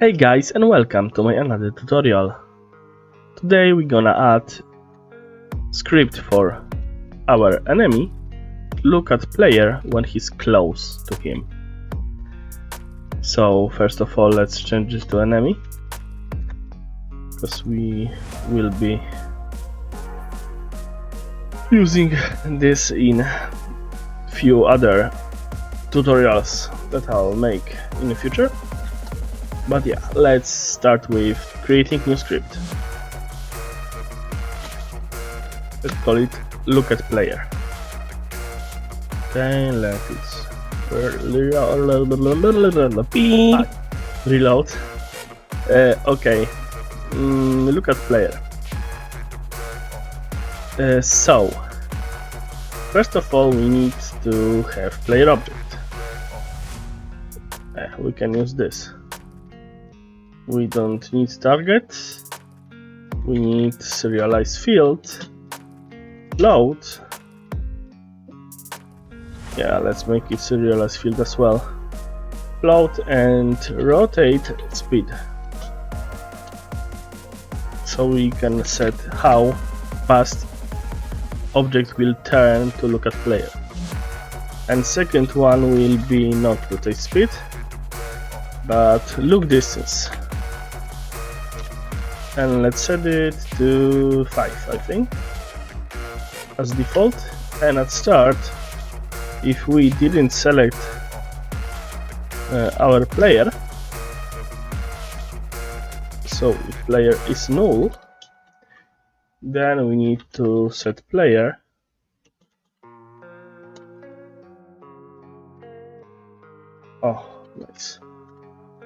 Hey guys, and welcome to my another tutorial. Today we're gonna add script for our enemy to look at player when he's close to him. So first of all, let's change this to enemy, because we will be using this in few other tutorials that I'll make in the future. But yeah, let's start with creating new script. Let's call it look at player. Okay, let it reload. Okay, look at player. So first of all, we need to have player object. We can use this. We don't need target. We need serialize field, load. Yeah, let's make it serialize field as well. Float and rotate speed. So we can set how fast object will turn to look at player. And second one will be not rotate speed, but look distance. And let's set it to 5, I think, as default. And at start, if we didn't select our player, so if player is null, then we need to set player nice.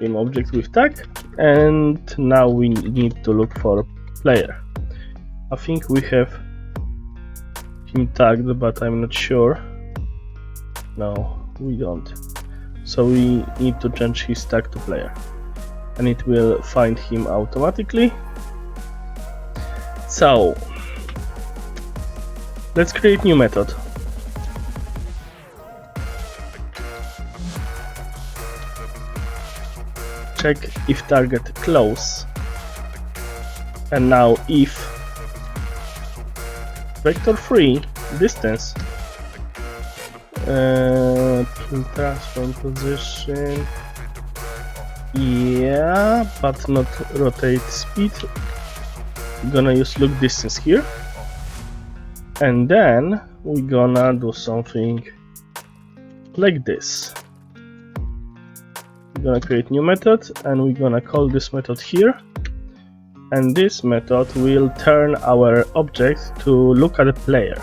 Game object with tag, and now we need to look for player. I think we have him tagged, but I'm not sure. No, we don't. So we need to change his tag to player, and it will find him automatically. So let's create new method. Check if target close, and now if vector free distance, transform position, yeah, but not rotate speed. We're gonna use look distance here, and then we're gonna do something like this. We're gonna create new method, and we're gonna call this method here, and this method will turn our object to look at the player.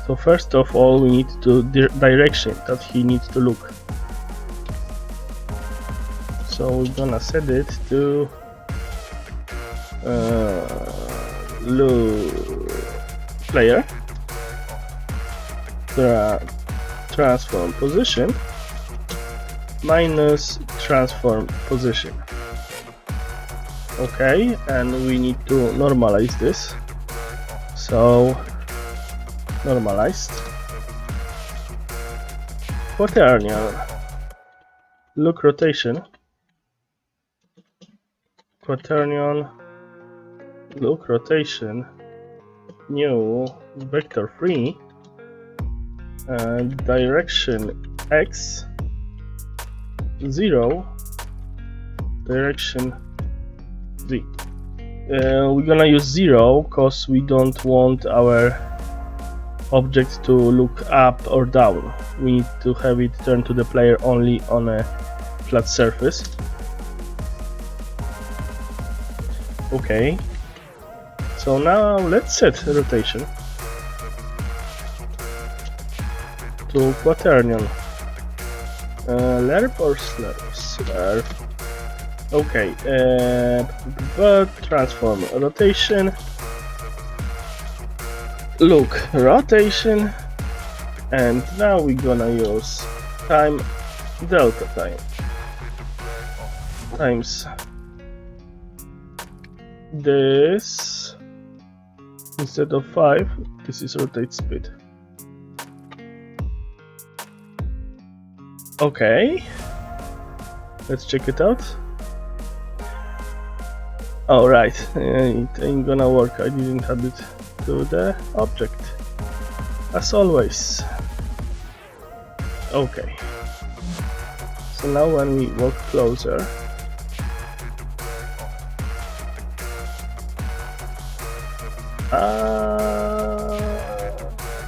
So first of all, we need to direction that he needs to look. So we're gonna set it to look player, transform position minus transform position. Okay, and we need to normalize this. So normalized quaternion look rotation, quaternion look rotation, new vector free, direction x 0, direction z. We're gonna use 0 because we don't want our object to look up or down. We need to have it turn to the player only on a flat surface. Okay, so now let's set rotation to quaternion. Lerp or slurp? Okay, but transform rotation, look rotation, and now we're gonna use time delta time times this. Instead of 5, this is rotate speed. Okay, let's check it out. Oh right, it ain't gonna work. I didn't add it to the object, as always. Okay. So now when we walk closer,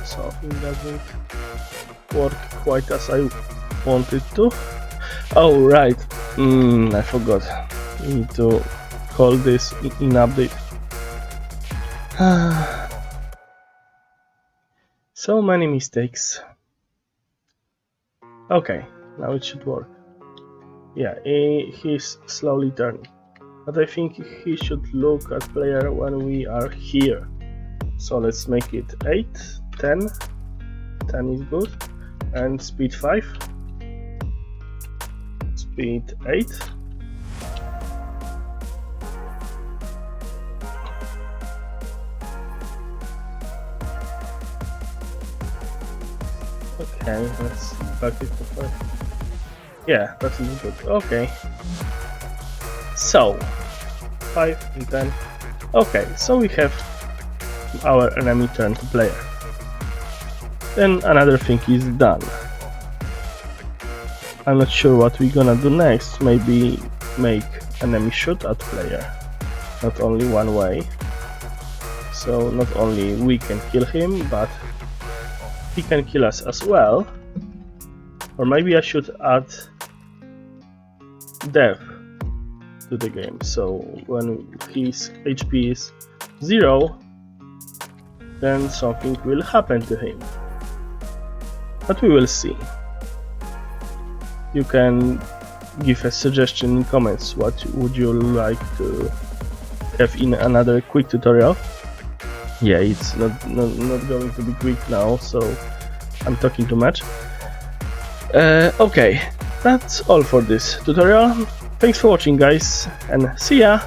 something doesn't work quite as I wanted to. Oh right, I forgot. We need to call this in update. So many mistakes. Okay, now it should work. Yeah, he's slowly turning. But I think he should look at player when we are here. So let's make it 8, 10. 10 is good. And speed 5. Speed 8. Okay, let's back it to 5. Yeah, that is good. Okay. So 5 and 10. Okay, so we have our enemy turn to player. Then another thing is done. I'm not sure what we're gonna do next. Maybe make enemy shoot at player. Not only one way. So not only we can kill him, but he can kill us as well. Or maybe I should add death to the game. So when his HP is 0, then something will happen to him. But we will see. You can give a suggestion in comments. What would you like to have in another quick tutorial? Yeah, it's not going to be quick now, so I'm talking too much. Okay, that's all for this tutorial. Thanks for watching, guys, and see ya!